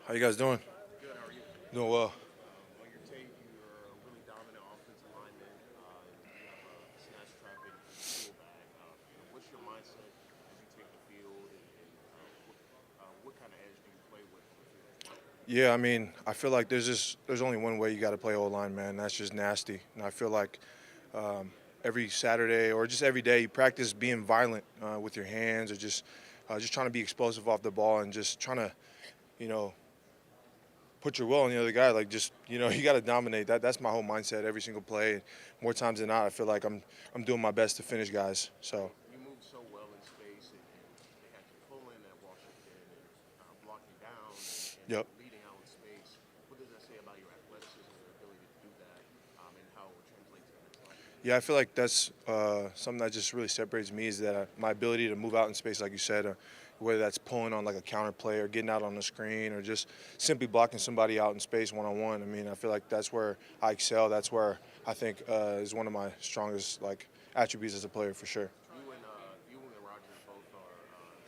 How you guys doing? Good. How are you? Doing well. On your tape, you're a really dominant offensive lineman. You have a snatch trap in your tool bag. What's your mindset as you take the field, and what kind of edge do you play with on the field? Yeah, I mean, I feel like there's only one way you got to play O-line, man. That's just nasty. And I feel like every Saturday or just every day you practice being violent with your hands or just trying to be explosive off the ball and just trying to, you know, put your will on the other guy. Like just you got to dominate. That's my whole mindset every single play. More times than not, I feel like I'm doing my best to finish guys. So. You move so well in space, and they had you pulling at Washington and blocking down and Yep. leading out in space. What does that say about your athleticism and your ability to do that, and how it would translate to the next level? Yeah, I feel like that's something that just really separates me is that my ability to move out in space, like you said, whether that's pulling on like a counter play or getting out on the screen or just simply blocking somebody out in space one-on-one. I mean, I feel like that's where I excel. That's where I think is one of my strongest like attributes as a player for sure. You and Roger both are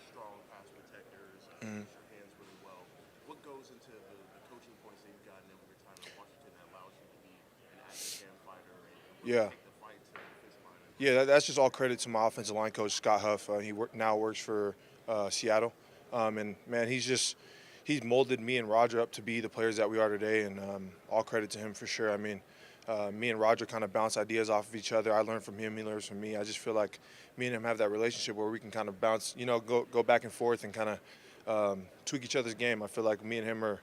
strong pass protectors. Mhm. Use your hands really well. What goes into the coaching points that you've gotten over your time in Washington that allows you to be an active hand fighter and really Yeah. take the fight to the defensive line? Yeah, that's just all credit to my offensive line coach, Scott Huff. Now works for Seattle. And, man, he's molded me and Roger up to be the players that we are today, and all credit to him for sure. I mean, me and Roger kind of bounce ideas off of each other. I learn from him, he learns from me. I just feel like me and him have that relationship where we can kind of bounce, go back and forth and kind of tweak each other's game. I feel like me and him are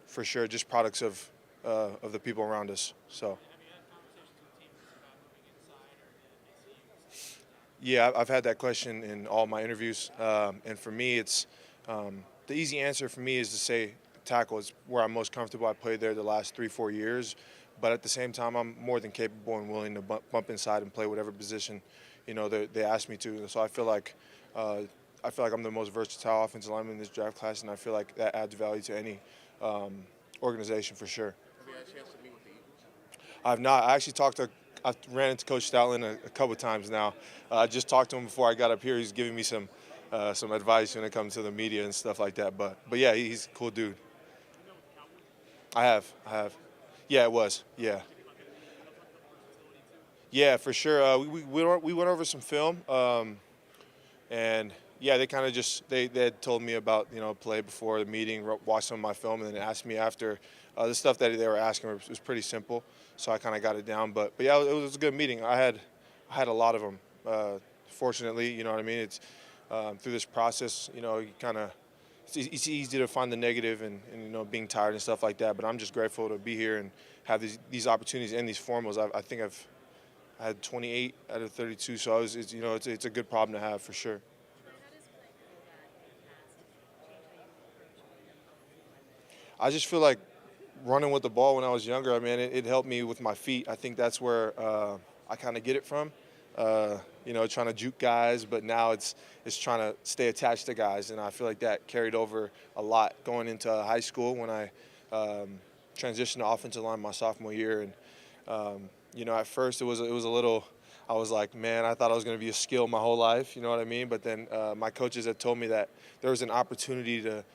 for sure just products of the people around us. So. Yeah, I've had that question in all my interviews, and for me, it's the easy answer for me is to say tackle is where I'm most comfortable. I played there the last 3-4 years, but at the same time, I'm more than capable and willing to bump inside and play whatever position, they ask me to. So uh, I feel like I'm the most versatile offensive lineman in this draft class, and I feel like that adds value to any organization for sure. Have you had a chance to meet with the Eagles? I've not. I ran into Coach Stoutland a couple times now. I just talked to him before I got up here. He's giving me some advice when it comes to the media and stuff like that. But yeah, he's a cool dude. I have. Yeah, it was. Yeah. Yeah, for sure. We went over some film, and yeah, they kind of just they had told me about play before the meeting, watched some of my film, and then asked me after. The stuff that they were asking was pretty simple, so I kind of got it down. But yeah, it was a good meeting. I had a lot of them. Fortunately, you know what I mean. It's through this process, you kind of it's easy to find the negative and being tired and stuff like that. But I'm just grateful to be here and have these opportunities and these formals. I think I had 28 out of 32, so it's a good problem to have for sure. I just feel like running with the ball when I was younger. I mean, it helped me with my feet. I think that's where I kind of get it from. Trying to juke guys, but now it's trying to stay attached to guys, and I feel like that carried over a lot going into high school when I transitioned to offensive line my sophomore year. And at first it was a little. I was like, man, I thought I was going to be a skill my whole life. You know what I mean? But then my coaches had told me that there was an opportunity to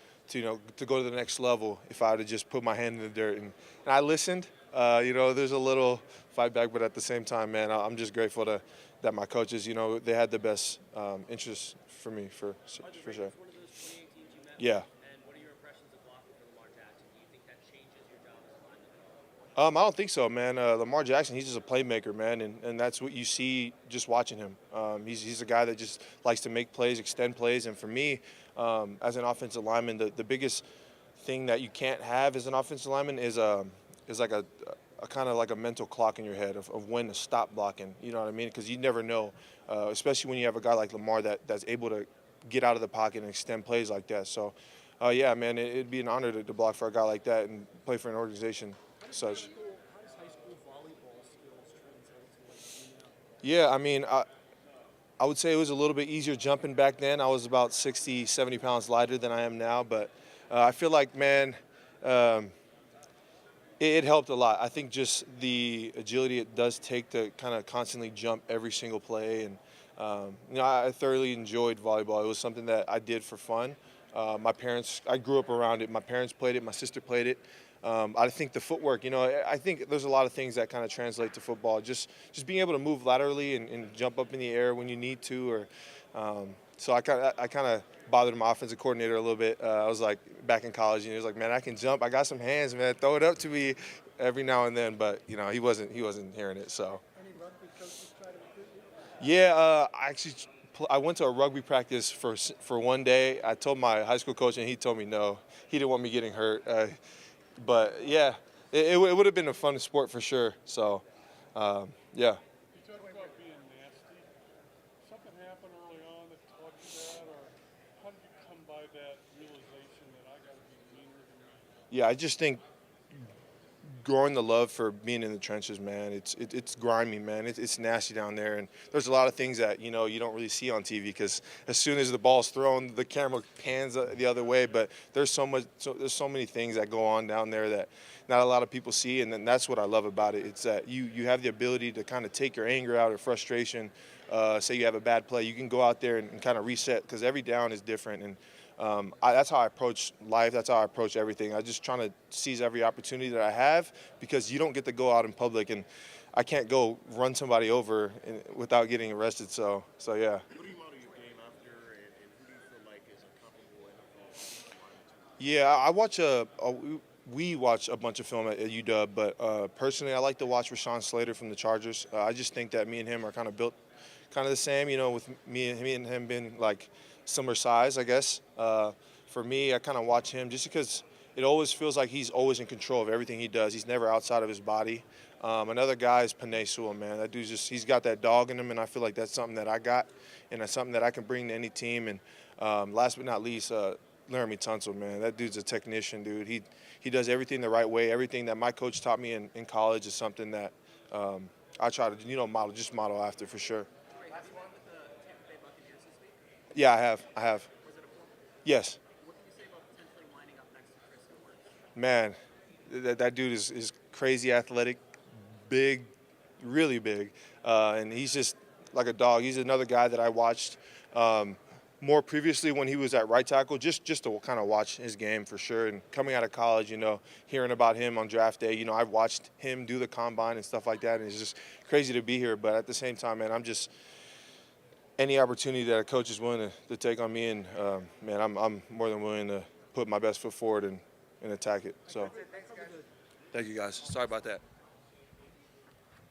go to the next level if I would have just put my hand in the dirt. And I listened. There's a little fight back, but at the same time, man, I'm just grateful that my coaches, they had the best interest for me for sure. Yeah. I don't think so, man. Lamar Jackson, he's just a playmaker, man, and that's what you see just watching him. He's a guy that just likes to make plays, extend plays, and for me, as an offensive lineman, the biggest thing that you can't have as an offensive lineman is like a kind of like a mental clock in your head of when to stop blocking. You know what I mean? Because you never know, especially when you have a guy like Lamar that's able to get out of the pocket and extend plays like that. So, yeah, man, it'd be an honor to block for a guy like that and play for an organization such. How does high school volleyball skills translate to what you do now? Yeah, I mean, I would say it was a little bit easier jumping back then. I was about 60, 70 pounds lighter than I am now, but I feel like, man, um, it helped a lot. I think just the agility it does take to kind of constantly jump every single play. And, I thoroughly enjoyed volleyball. It was something that I did for fun. I grew up around it. My parents played it. My sister played it. I think the footwork, I think there's a lot of things that kind of translate to football. Just being able to move laterally and jump up in the air when you need to. So I kind of bothered my offensive coordinator a little bit. I was like back in college, and he was like, "Man, I can jump. I got some hands, man. Throw it up to me every now and then." But he wasn't hearing it. So Any rugby coaches try to recruit you? yeah, I went to a rugby practice for one day. I told my high school coach, and he told me no. He didn't want me getting hurt. But yeah, it would have been a fun sport for sure. So yeah. You talk about being nasty. Something happened early on that taught you that, or how did you come by that realization that I got to be meaner than you? Yeah, I just think growing the love for being in the trenches, man. It's grimy, man. It's nasty down there, and there's a lot of things that you don't really see on TV because as soon as the ball's thrown, the camera pans the other way. But there's there's so many things that go on down there that not a lot of people see, and then that's what I love about it. It's that you have the ability to kind of take your anger out or frustration. Say you have a bad play, you can go out there and kind of reset because every down is different. And that's how I approach life. That's how I approach everything. I just trying to seize every opportunity that I have because you don't get to go out in public, and I can't go run somebody over without getting arrested. So yeah. What do you model your game after, and who do you feel like is a comparable NFL lineman? Yeah, I watch we watch a bunch of film at UW, but personally, I like to watch Rashawn Slater from the Chargers. I just think that me and him are kind of built kind of the same, with me and him being like similar size, I guess. For me, I kind of watch him just because it always feels like he's always in control of everything he does. He's never outside of his body. Another guy is Penei Sewell, man. That dude's he's got that dog in him, and I feel like that's something that I got, and that's something that I can bring to any team. And last but not least, Laramie Tunsil, man. That dude's a technician, dude. He does everything the right way. Everything that my coach taught me in college is something that I try to model after for sure. Have you won with the Tampa Bay Buccaneers this week? Yeah, I have. Was it a formal? Yes. What can you say about potentially lining up next to Chris Edwards? Man, that dude is crazy athletic, big, really big, and he's just like a dog. He's another guy that I watched more previously when he was at right tackle, just to kind of watch his game for sure. And coming out of college, hearing about him on draft day, I've watched him do the combine and stuff like that, and it's just crazy to be here. But at the same time, man, any opportunity that a coach is willing to take on me, and man, I'm more than willing to put my best foot forward and attack it. So, thank you guys. Sorry about that.